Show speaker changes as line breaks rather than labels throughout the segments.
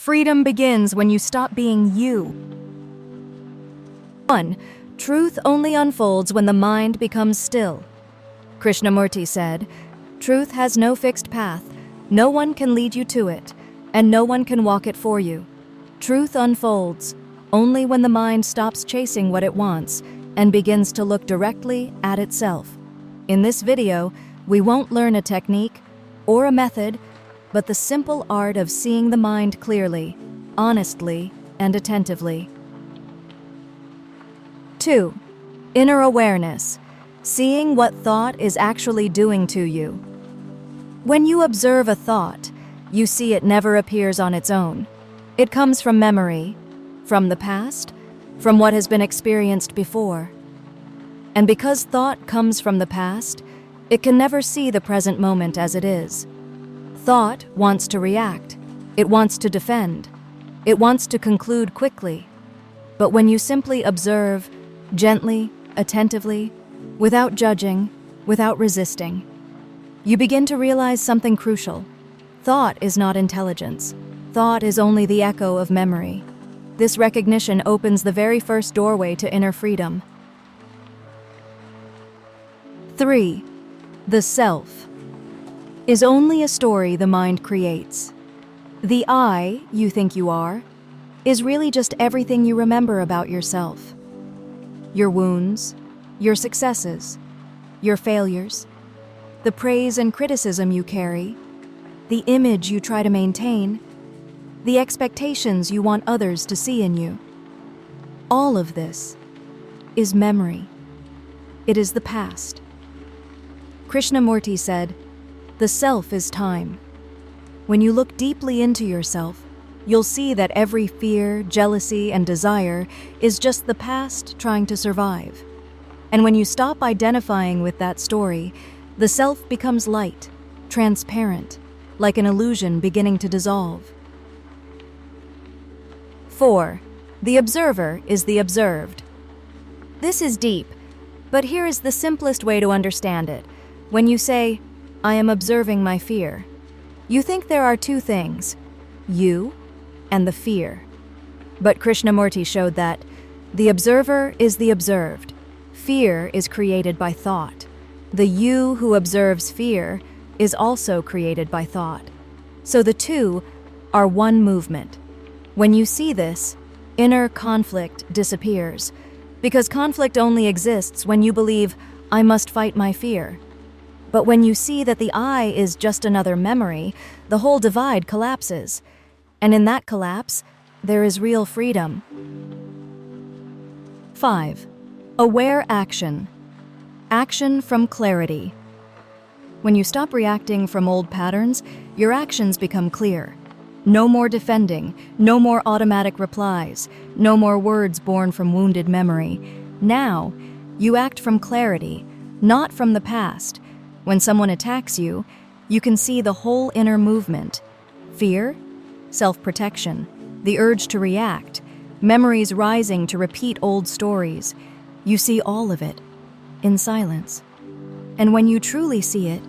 Freedom begins when you stop being you. 1. Truth only unfolds when the mind becomes still. Krishnamurti said, "Truth has no fixed path, no one can lead you to it, and no one can walk it for you. Truth unfolds only when the mind stops chasing what it wants and begins to look directly at itself." In this video, we won't learn a technique or a method, but the simple art of seeing the mind clearly, honestly, and attentively. 2. Inner awareness, seeing what thought is actually doing to you. When you observe a thought, you see it never appears on its own. It comes from memory, from the past, from what has been experienced before. And because thought comes from the past, it can never see the present moment as it is. Thought wants to react. It wants to defend. It wants to conclude quickly. But when you simply observe, gently, attentively, without judging, without resisting, you begin to realize something crucial. Thought is not intelligence. Thought is only the echo of memory. This recognition opens the very first doorway to inner freedom. 3. The self is only a story the mind creates. The I you think you are is really just everything you remember about yourself. Your wounds, your successes, your failures, the praise and criticism you carry, the image you try to maintain, the expectations you want others to see in you. All of this is memory. It is the past. Krishnamurti said, "The self is time." When you look deeply into yourself, you'll see that every fear, jealousy, and desire is just the past trying to survive. And when you stop identifying with that story, the self becomes light, transparent, like an illusion beginning to dissolve. 4. The observer is the observed. This is deep, but here is the simplest way to understand it. When you say, "I am observing my fear," you think there are two things, you and the fear. But Krishnamurti showed that the observer is the observed. Fear is created by thought. The you who observes fear is also created by thought. So the two are one movement. When you see this, inner conflict disappears, because conflict only exists when you believe, "I must fight my fear." But when you see that the I is just another memory, the whole divide collapses. And in that collapse, there is real freedom. 5. Aware action. Action from clarity. When you stop reacting from old patterns, your actions become clear. No more defending, no more automatic replies, no more words born from wounded memory. Now, you act from clarity, not from the past. When someone attacks you, you can see the whole inner movement. Fear, self-protection, the urge to react, memories rising to repeat old stories. You see all of it, in silence. And when you truly see it,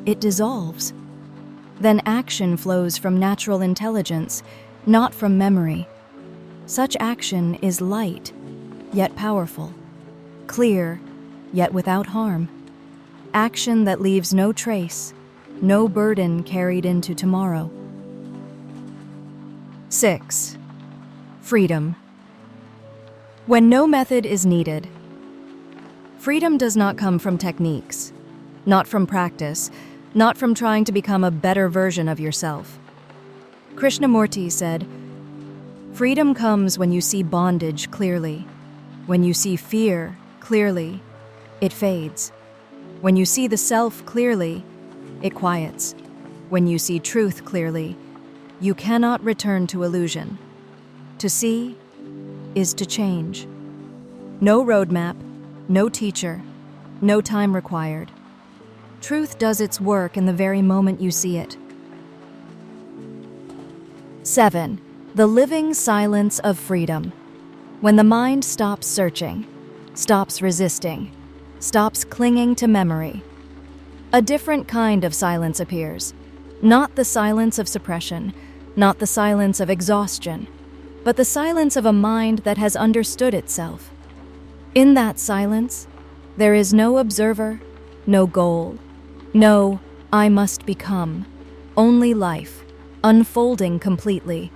it dissolves. Then action flows from natural intelligence, not from memory. Such action is light, yet powerful, clear, yet without harm. Action that leaves no trace, no burden carried into tomorrow. 6. Freedom. When no method is needed. Freedom does not come from techniques, not from practice, not from trying to become a better version of yourself. Krishnamurti said, "Freedom comes when you see bondage clearly. When you see fear clearly, it fades. When you see the self clearly, it quiets. When you see truth clearly, you cannot return to illusion. To see is to change. No roadmap, no teacher, no time required. Truth does its work in the very moment you see it. 7. The living silence of freedom. When the mind stops searching, stops resisting, stops clinging to memory, a different kind of silence appears. Not the silence of suppression, not the silence of exhaustion, but the silence of a mind that has understood itself. In that silence, there is no observer, no goal, no "I must become," only life, unfolding completely.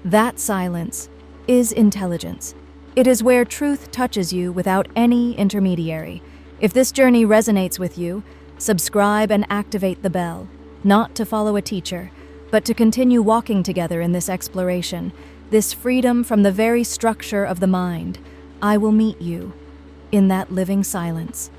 That silence is intelligence. It is where truth touches you without any intermediary. If this journey resonates with you, subscribe and activate the bell, not to follow a teacher, but to continue walking together in this exploration, this freedom from the very structure of the mind. I will meet you in that living silence.